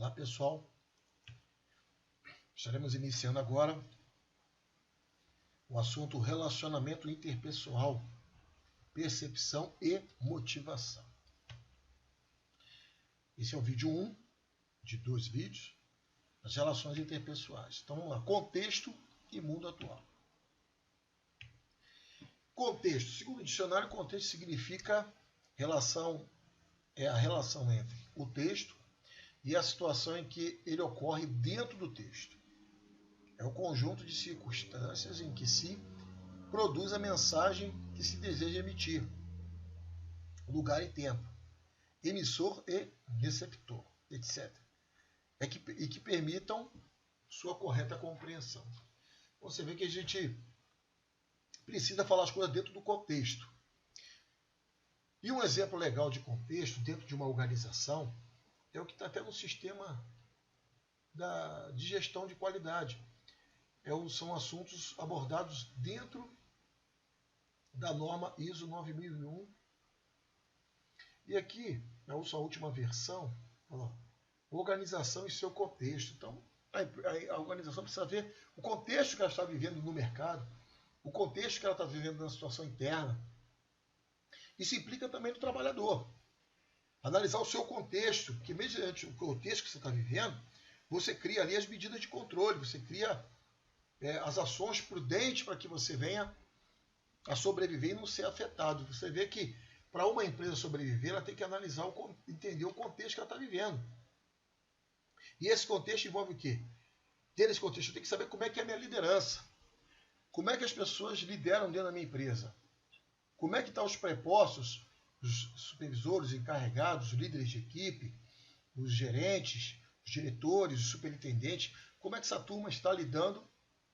Olá pessoal, estaremos iniciando agora o assunto relacionamento interpessoal, percepção e motivação. Esse é o vídeo 1 de 2 vídeos, as relações interpessoais. Então vamos lá, contexto e mundo atual. Contexto, segundo o dicionário, contexto significa relação, é a relação entre o texto e a situação em que ele ocorre dentro do texto. É o conjunto de circunstâncias em que se produz a mensagem que se deseja emitir. Lugar e tempo. Emissor e receptor, etc. E que permitam sua correta compreensão. Você vê que a gente precisa falar as coisas dentro do contexto. E um exemplo legal de contexto dentro de uma organização é o que está até no sistema de gestão de qualidade. São assuntos abordados dentro da norma ISO 9001. E aqui, na sua última versão, organização e seu contexto. Então, a organização precisa ver o contexto que ela está vivendo no mercado, o contexto que ela está vivendo na situação interna. Isso implica também no trabalhador. Analisar o seu contexto, porque mediante o contexto que você está vivendo, você cria ali as medidas de controle, você cria as ações prudentes para que você venha a sobreviver e não ser afetado. Você vê que para uma empresa sobreviver, ela tem que analisar, entender o contexto que ela está vivendo. E esse contexto envolve o quê? Dentro desse contexto, eu tenho que saber como é que é a minha liderança. Como é que as pessoas lideram dentro da minha empresa? Como é que estão os prepostos, os supervisores, encarregados, os líderes de equipe, os gerentes, os diretores, os superintendentes? Como é que essa turma está lidando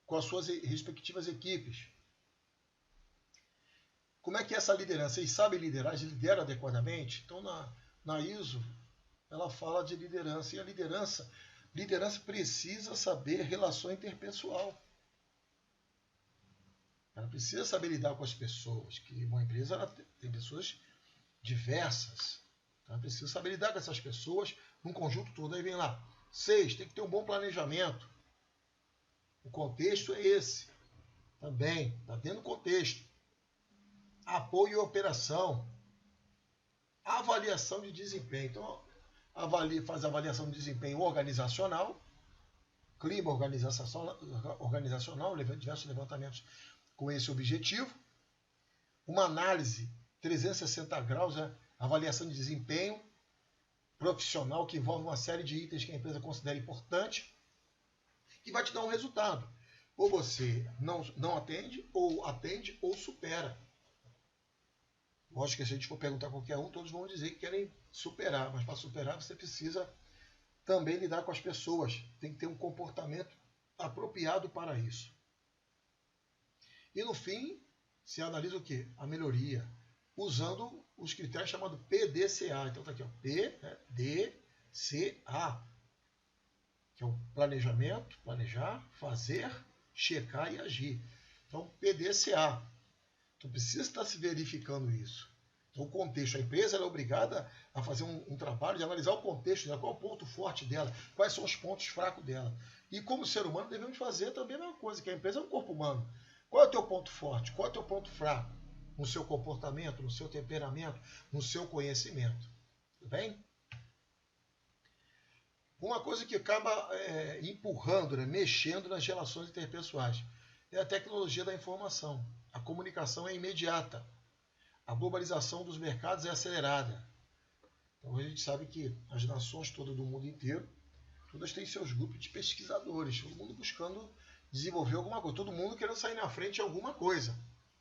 com as suas respectivas equipes? Como é que é essa liderança? Eles sabem liderar? Eles lideram adequadamente? Então, na ISO, ela fala de liderança. E a liderança precisa saber relação interpessoal. Ela precisa saber lidar com as pessoas, que uma empresa ela tem pessoas diversas. Então, ela precisa saber lidar com essas pessoas num conjunto todo. Aí vem lá, 6, tem que ter um bom planejamento. O contexto é esse. Também, está dentro do contexto. Apoio e operação. Avaliação de desempenho. Então, faz avaliação de desempenho organizacional, clima organizacional, diversos levantamentos com esse objetivo. Uma análise 360 graus, avaliação de desempenho profissional, que envolve uma série de itens que a empresa considera importante, que vai te dar um resultado. Ou você não atende ou supera. Lógico que se a gente for perguntar a qualquer um, todos vão dizer que querem superar, mas para superar você precisa também lidar com as pessoas. Tem que ter um comportamento apropriado para isso. E no fim, se analisa o quê? A melhoria, usando os critérios chamados PDCA. Então está aqui, ó, PDCA, que é o planejamento, planejar, fazer, checar e agir. Então, PDCA. Então precisa estar se verificando isso. Então o contexto, a empresa é obrigada a fazer um trabalho de analisar o contexto dela, qual é o ponto forte dela, quais são os pontos fracos dela. E como ser humano devemos fazer também a mesma coisa, que a empresa é um corpo humano. Qual é o teu ponto forte? Qual é o teu ponto fraco? No seu comportamento, no seu temperamento, no seu conhecimento. Tudo bem? Uma coisa que acaba empurrando, mexendo nas relações interpessoais é a tecnologia da informação. A comunicação é imediata. A globalização dos mercados é acelerada. Então a gente sabe que as nações todas do mundo inteiro, todas têm seus grupos de pesquisadores, todo mundo buscando desenvolver alguma coisa, todo mundo querendo sair na frente de alguma coisa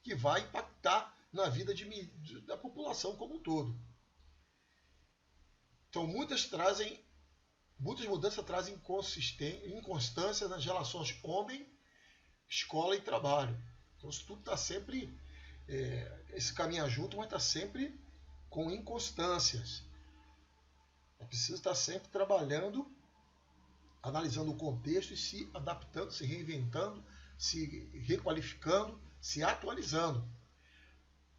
que vai impactar na vida da população como um todo. Então muitas mudanças trazem inconstância nas relações homem, escola e trabalho. Então isso tudo está sempre, esse caminho junto, mas está sempre com inconstâncias. É preciso estar sempre trabalhando, analisando o contexto e se adaptando, se reinventando, se requalificando, se atualizando.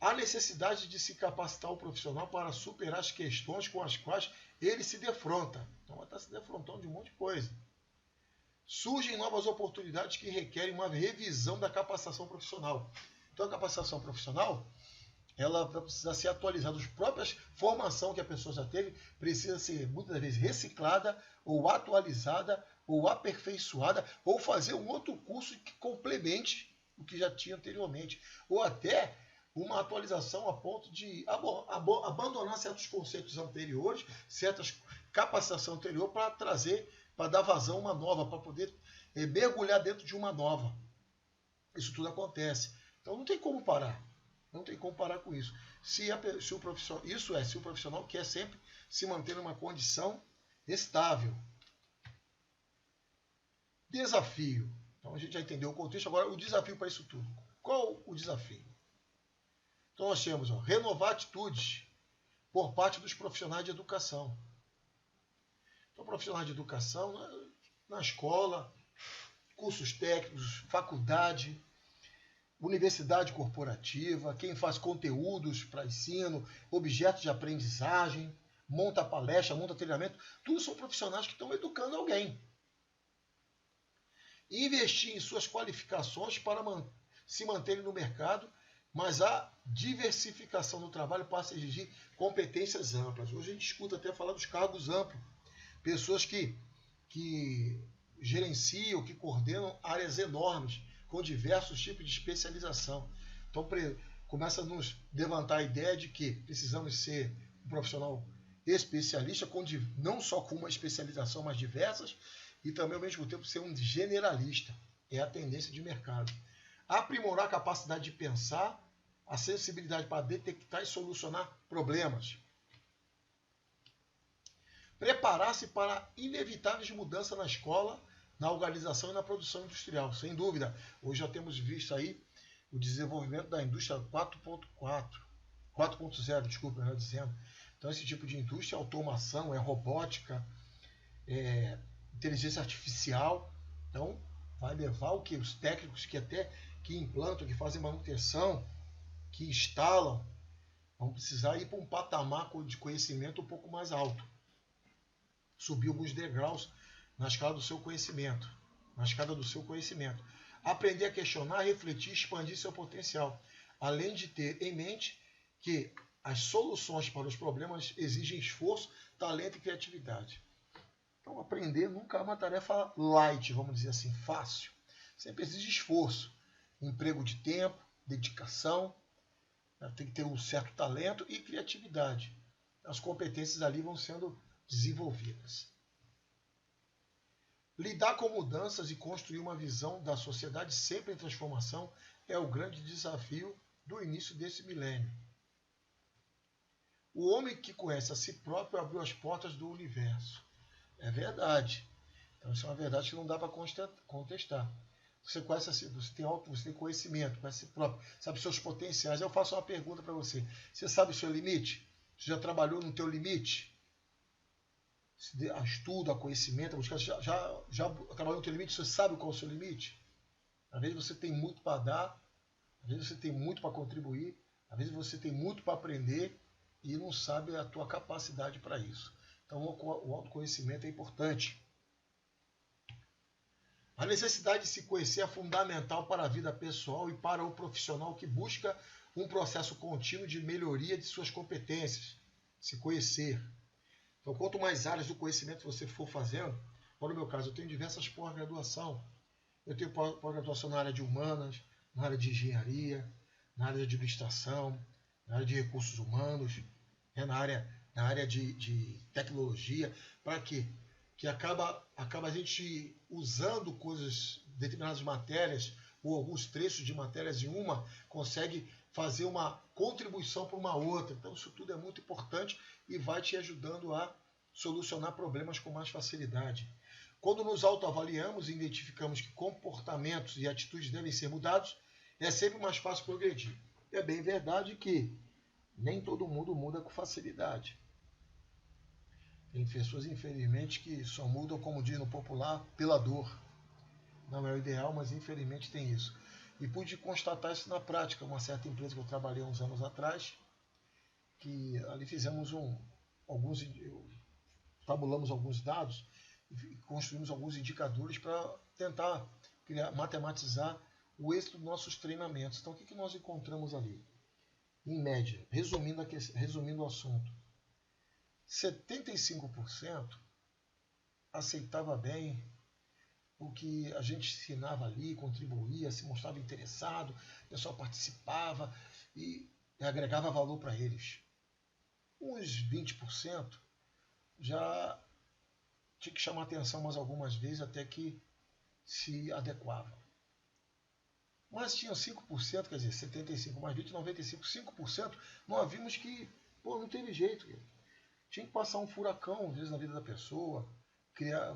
Há necessidade de se capacitar o profissional para superar as questões com as quais ele se defronta. Então, vai estar se defrontando de um monte de coisa. Surgem novas oportunidades que requerem uma revisão da capacitação profissional. Então, a capacitação profissional, ela vai precisar ser atualizada. A própria formação que a pessoa já teve precisa ser, muitas vezes, reciclada, ou atualizada, ou aperfeiçoada, ou fazer um outro curso que complemente o que já tinha anteriormente. Ou até uma atualização a ponto de abandonar certos conceitos anteriores, certas capacitação anterior para trazer, para dar vazão a uma nova, para poder mergulhar dentro de uma nova. Isso tudo acontece. Então não tem como parar. Não tem como parar com isso. Se o profissional quer sempre se manter numa condição estável. Desafio. Então a gente já entendeu o contexto. Agora o desafio para isso tudo. Qual o desafio? Então nós temos renovar atitudes por parte dos profissionais de educação. Então profissionais de educação na escola, cursos técnicos, faculdade, universidade corporativa, quem faz conteúdos para ensino, objetos de aprendizagem, monta palestra, monta treinamento, tudo são profissionais que estão educando alguém. Investir em suas qualificações para se manterem no mercado, mas a diversificação do trabalho passa a exigir competências amplas. Hoje a gente escuta até falar dos cargos amplos, pessoas que gerenciam, que coordenam áreas enormes, com diversos tipos de especialização. Então começa a nos levantar a ideia de que precisamos ser um profissional especialista, não só com uma especialização, mas diversas, e também ao mesmo tempo ser um generalista. É a tendência de mercado. Aprimorar a capacidade de pensar, a sensibilidade para detectar e solucionar problemas. Preparar-se para inevitáveis mudanças na escola, na organização e na produção industrial. Sem dúvida, hoje já temos visto aí o desenvolvimento da indústria 4.0, desculpa, melhor dizendo. Então, esse tipo de indústria, automação, robótica, inteligência artificial. Então, vai levar o que? Os técnicos que implantam, que fazem manutenção, que instalam, vão precisar ir para um patamar de conhecimento um pouco mais alto. Subir alguns degraus na escala do seu conhecimento. Aprender a questionar, refletir, expandir seu potencial. Além de ter em mente que as soluções para os problemas exigem esforço, talento e criatividade. Então, aprender nunca é uma tarefa light, vamos dizer assim, fácil. Sempre exige esforço, emprego de tempo, dedicação, tem que ter um certo talento e criatividade. As competências ali vão sendo desenvolvidas. Lidar com mudanças e construir uma visão da sociedade sempre em transformação é o grande desafio do início desse milênio. O homem que conhece a si próprio abriu as portas do universo. É verdade. Então, isso é uma verdade que não dá para contestar. Você conhece a si, você tem conhecimento, conhece a si próprio, sabe seus potenciais. Eu faço uma pergunta para você. Você sabe o seu limite? Você já trabalhou no teu limite? Estudo, conhecimento, já trabalhou no teu limite, você sabe qual é o seu limite? Às vezes você tem muito para dar, às vezes você tem muito para contribuir, às vezes você tem muito para aprender e não sabe a tua capacidade para isso. Então o autoconhecimento é importante. A necessidade de se conhecer é fundamental para a vida pessoal e para o profissional que busca um processo contínuo de melhoria de suas competências. Se conhecer. Então, quanto mais áreas do conhecimento você for fazendo, no meu caso, eu tenho diversas pós-graduação. Eu tenho pós-graduação na área de humanas, na área de engenharia, na área de administração, na área de recursos humanos, na área de tecnologia. Para quê? Que acaba a gente usando determinadas matérias, ou alguns trechos de matérias em uma, consegue fazer uma contribuição para uma outra. Então, isso tudo é muito importante e vai te ajudando a solucionar problemas com mais facilidade. Quando nos autoavaliamos e identificamos que comportamentos e atitudes devem ser mudados, é sempre mais fácil progredir. É bem verdade que nem todo mundo muda com facilidade. Tem pessoas, infelizmente, que só mudam, como diz no popular, pela dor. Não é o ideal, mas infelizmente tem isso. E pude constatar isso na prática. Uma certa empresa que eu trabalhei uns anos atrás, que ali fizemos tabulamos alguns dados e construímos alguns indicadores para tentar matematizar o êxito dos nossos treinamentos. Então, o que nós encontramos ali? Em média, resumindo o assunto, 75% aceitava bem o que a gente ensinava ali, contribuía, se mostrava interessado, o pessoal participava e agregava valor para eles. Uns 20% já tinha que chamar atenção mais algumas vezes até que se adequava. Mas tinha 5%, quer dizer, 75 mais 20, 95, 5%, nós vimos que não teve jeito. Tinha que passar um furacão, às vezes, na vida da pessoa,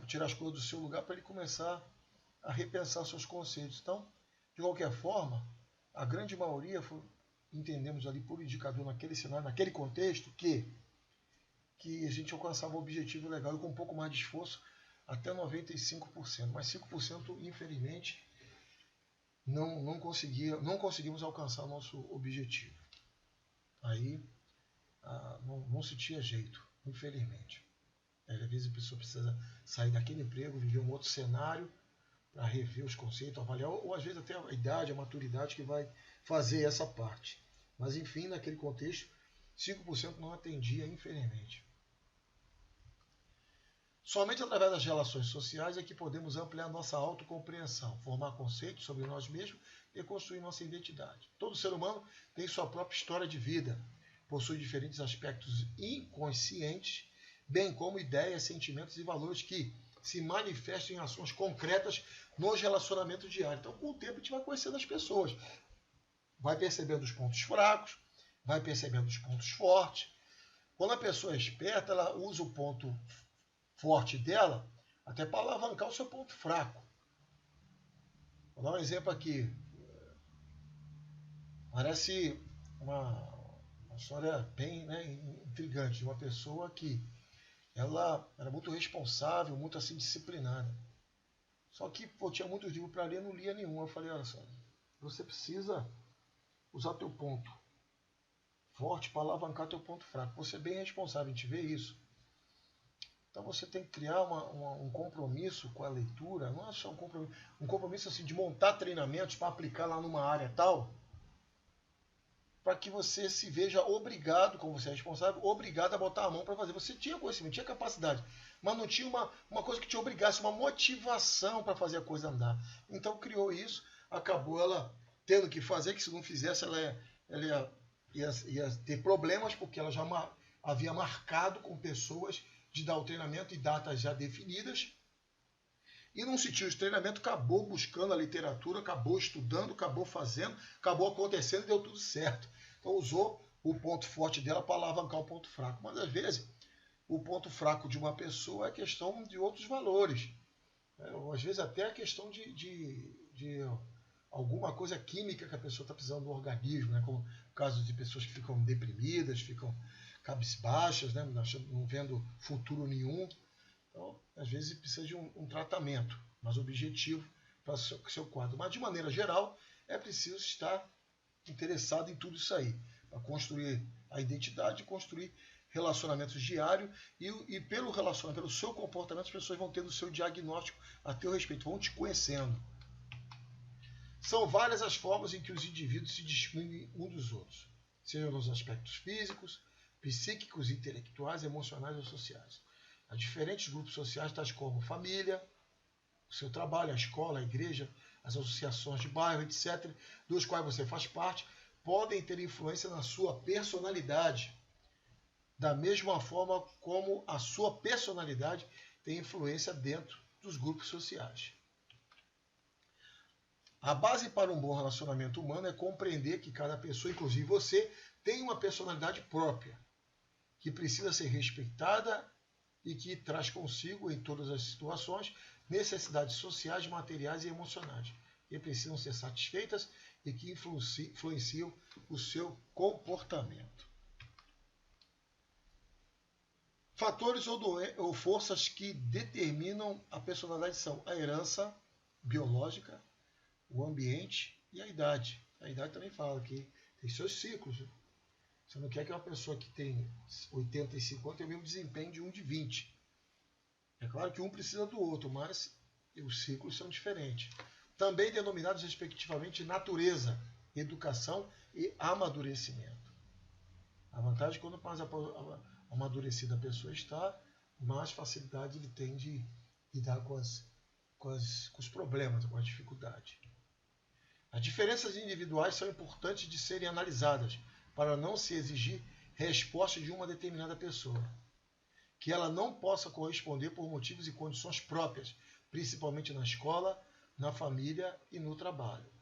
tirar as coisas do seu lugar para ele começar a repensar seus conceitos. Então, de qualquer forma, a grande maioria entendemos ali por indicador naquele cenário, naquele contexto, que a gente alcançava o objetivo legal e com um pouco mais de esforço, até 95%. Mas 5%, infelizmente, não conseguimos alcançar o nosso objetivo. Aí não se tinha jeito, infelizmente. Às vezes a pessoa precisa sair daquele emprego, viver um outro cenário para rever os conceitos, avaliar, ou às vezes até a idade, a maturidade que vai fazer essa parte. Mas enfim, naquele contexto, 5% não atendia, infelizmente. Somente através das relações sociais é que podemos ampliar nossa autocompreensão, formar conceitos sobre nós mesmos e construir nossa identidade. Todo ser humano tem sua própria história de vida, possui diferentes aspectos inconscientes, bem como ideias, sentimentos e valores que se manifestam em ações concretas nos relacionamentos diários. Então, com o tempo, a gente vai conhecendo as pessoas, vai percebendo os pontos fracos, vai percebendo os pontos fortes. Quando a pessoa é esperta, ela usa o ponto forte dela até para alavancar o seu ponto fraco. Vou dar um exemplo aqui. Parece uma história bem intrigante de uma pessoa que ela era muito responsável, muito assim disciplinada. Só que tinha muitos livros para ler, não lia nenhum. Eu falei, olha só, você precisa usar teu ponto forte para alavancar teu ponto fraco. Você é bem responsável, a gente vê isso. Então você tem que criar um compromisso com a leitura, não é só um compromisso assim de montar treinamentos para aplicar lá numa área tal, para que você se veja obrigado, como você é responsável, obrigado a botar a mão para fazer. Você tinha conhecimento, tinha capacidade, mas não tinha uma coisa que te obrigasse, uma motivação para fazer a coisa andar. Então criou isso, acabou ela tendo que fazer, que se não fizesse ela ia ter problemas, porque ela já havia marcado com pessoas de dar o treinamento e datas já definidas. E não se tinha esse treinamento, acabou buscando a literatura, acabou estudando, acabou fazendo, acabou acontecendo e deu tudo certo. Então usou o ponto forte dela para alavancar o ponto fraco. Mas às vezes o ponto fraco de uma pessoa é questão de outros valores. Ou às vezes até a questão de alguma coisa química que a pessoa está precisando do organismo, como o caso de pessoas que ficam deprimidas, ficam cabisbaixas, não vendo futuro nenhum. Então, às vezes precisa de um tratamento mais objetivo para o seu quadro. Mas, de maneira geral, é preciso estar interessado em tudo isso aí, para construir a identidade, construir relacionamentos diários e pelo relacionamento, pelo seu comportamento, as pessoas vão tendo o seu diagnóstico a teu respeito, vão te conhecendo. São várias as formas em que os indivíduos se distinguem uns dos outros, seja nos aspectos físicos, psíquicos, intelectuais, emocionais ou sociais. Há diferentes grupos sociais, tais como família, o seu trabalho, a escola, a igreja, as associações de bairro, etc., dos quais você faz parte, podem ter influência na sua personalidade, da mesma forma como a sua personalidade tem influência dentro dos grupos sociais. A base para um bom relacionamento humano é compreender que cada pessoa, inclusive você, tem uma personalidade própria, que precisa ser respeitada e que traz consigo, em todas as situações, necessidades sociais, materiais e emocionais, que precisam ser satisfeitas e que influenciam o seu comportamento. Fatores ou forças que determinam a personalidade são a herança biológica, o ambiente e a idade. A idade também fala que tem seus ciclos. Você não quer que uma pessoa que tem 85 anos tenha o mesmo desempenho de um de 20. É claro que um precisa do outro, mas os ciclos são diferentes. Também denominados respectivamente natureza, educação e amadurecimento. A vantagem é que quanto mais amadurecida a pessoa está, mais facilidade ele tem de lidar com os problemas, com as dificuldades. As diferenças individuais são importantes de serem analisadas para não se exigir resposta de uma determinada pessoa, que ela não possa corresponder por motivos e condições próprias, principalmente na escola, na família e no trabalho.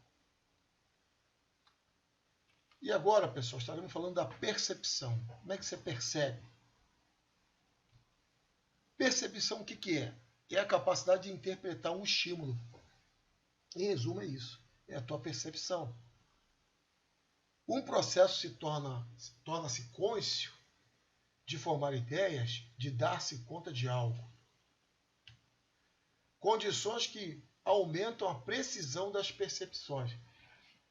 E agora, pessoal, estaremos falando da percepção. Como é que você percebe? Percepção, o que é? É a capacidade de interpretar um estímulo. Em resumo, é isso. É a tua percepção. Um processo torna-se cônscio de formar ideias, de dar-se conta de algo. Condições que aumentam a precisão das percepções.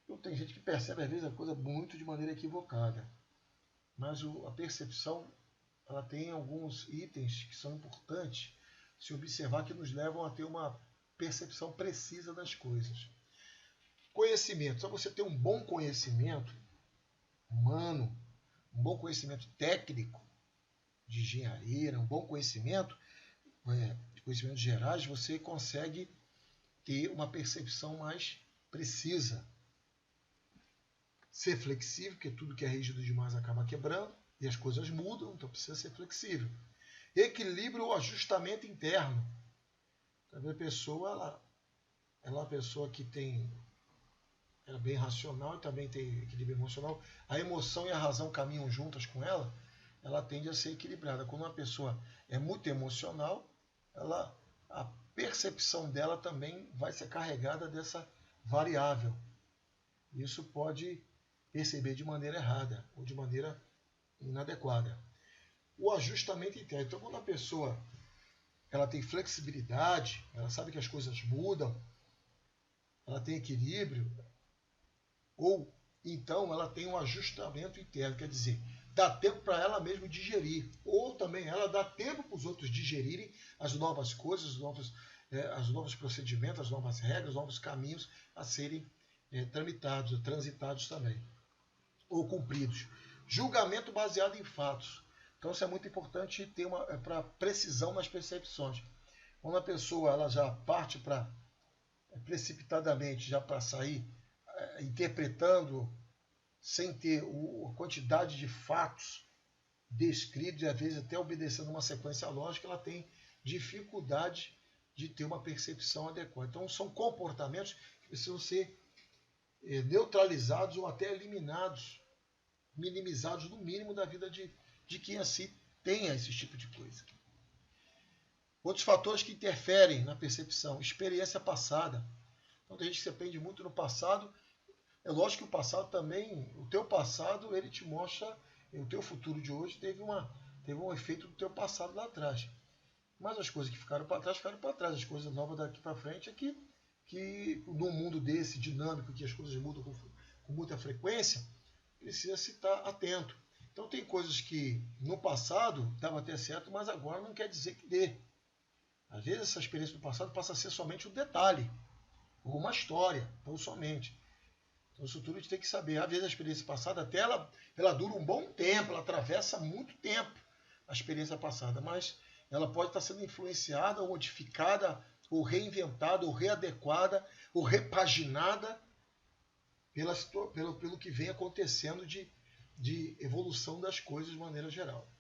Então, tem gente que percebe, às vezes, a coisa muito de maneira equivocada. Mas a percepção, ela tem alguns itens que são importantes se observar, que nos levam a ter uma percepção precisa das coisas. Conhecimento. Só você ter um bom conhecimento humano, um bom conhecimento técnico de engenharia, um bom conhecimento de conhecimentos gerais, você consegue ter uma percepção mais precisa. Ser flexível, porque tudo que é rígido demais acaba quebrando e as coisas mudam, então precisa ser flexível. Equilíbrio ou ajustamento interno. A pessoa, ela é uma pessoa que ela é bem racional e também tem equilíbrio emocional. A emoção e a razão caminham juntas com ela, ela tende a ser equilibrada. Quando uma pessoa é muito emocional, a percepção dela também vai ser carregada dessa variável. Isso pode perceber de maneira errada ou de maneira inadequada. O ajustamento interno. Então, quando a pessoa ela tem flexibilidade, ela sabe que as coisas mudam, ela tem equilíbrio, ou então ela tem um ajustamento interno, quer dizer, dá tempo para ela mesma digerir, ou também ela dá tempo para os outros digerirem as novas coisas, os novos procedimentos, as novas regras, os novos caminhos a serem tramitados, transitados também, ou cumpridos. Julgamento baseado em fatos. Então isso é muito importante ter para precisão nas percepções. Quando a pessoa ela já parte para precipitadamente, já para sair interpretando sem ter a quantidade de fatos descritos e às vezes até obedecendo uma sequência lógica, ela tem dificuldade de ter uma percepção adequada. Então são comportamentos que precisam ser neutralizados ou até eliminados, minimizados no mínimo da vida de quem assim tenha esse tipo de coisa. Outros fatores que interferem na percepção, experiência passada. Então tem gente que se prende muito no passado. É lógico que o passado também, o teu passado, ele te mostra, o teu futuro de hoje teve um efeito do teu passado lá atrás. Mas as coisas que ficaram para trás, ficaram para trás. As coisas novas daqui para frente é que num mundo desse dinâmico, que as coisas mudam com muita frequência, precisa se estar atento. Então tem coisas que no passado dava até certo, mas agora não quer dizer que dê. Às vezes essa experiência do passado passa a ser somente um detalhe, ou uma história, ou somente. Então isso tudo a gente tem que saber. Às vezes a experiência passada até ela dura um bom tempo, ela atravessa muito tempo a experiência passada, mas ela pode estar sendo influenciada, ou modificada, ou reinventada, ou readequada, ou repaginada pelo que vem acontecendo de evolução das coisas de maneira geral.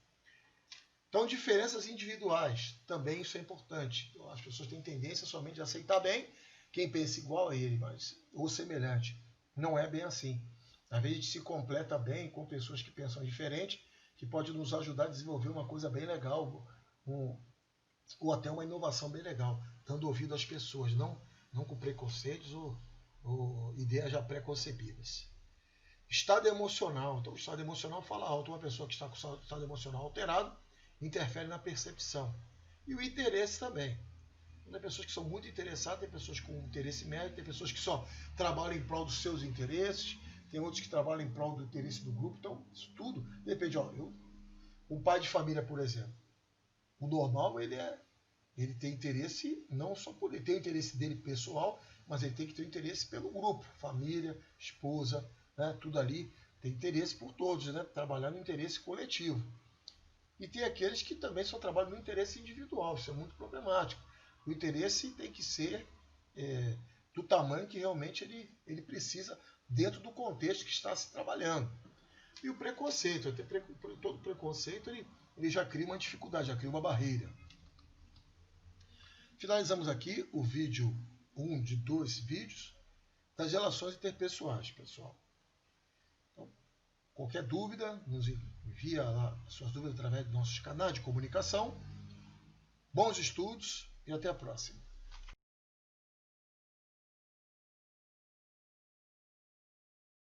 Então, diferenças individuais, também isso é importante. As pessoas têm tendência somente a aceitar bem quem pensa igual a ele, ou semelhante. Não é bem assim. Às vezes a gente se completa bem com pessoas que pensam diferente, que pode nos ajudar a desenvolver uma coisa bem legal, ou até uma inovação bem legal, dando ouvido às pessoas, não com preconceitos ou ideias já pré-concebidas. Estado emocional. Então, o estado emocional fala alto. Uma pessoa que está com o estado emocional alterado interfere na percepção. E o interesse também. Tem pessoas que são muito interessadas, tem pessoas com interesse médio, tem pessoas que só trabalham em prol dos seus interesses, tem outros que trabalham em prol do interesse do grupo. Então, isso tudo depende. Um pai de família, por exemplo, o normal, ele tem interesse não só por ele, tem o interesse dele pessoal, mas ele tem que ter interesse pelo grupo, família, esposa, né, tudo ali, tem interesse por todos, né, trabalhar no interesse coletivo. E tem aqueles que também só trabalham no interesse individual, isso é muito problemático. O interesse tem que ser do tamanho que realmente ele precisa dentro do contexto que está se trabalhando. E o preconceito, todo preconceito ele já cria uma dificuldade, já cria uma barreira. Finalizamos aqui o vídeo 1 de 2 vídeos das relações interpessoais, pessoal. Então, qualquer dúvida, nos envia lá suas dúvidas através dos nossos canais de comunicação. Bons estudos e até a próxima.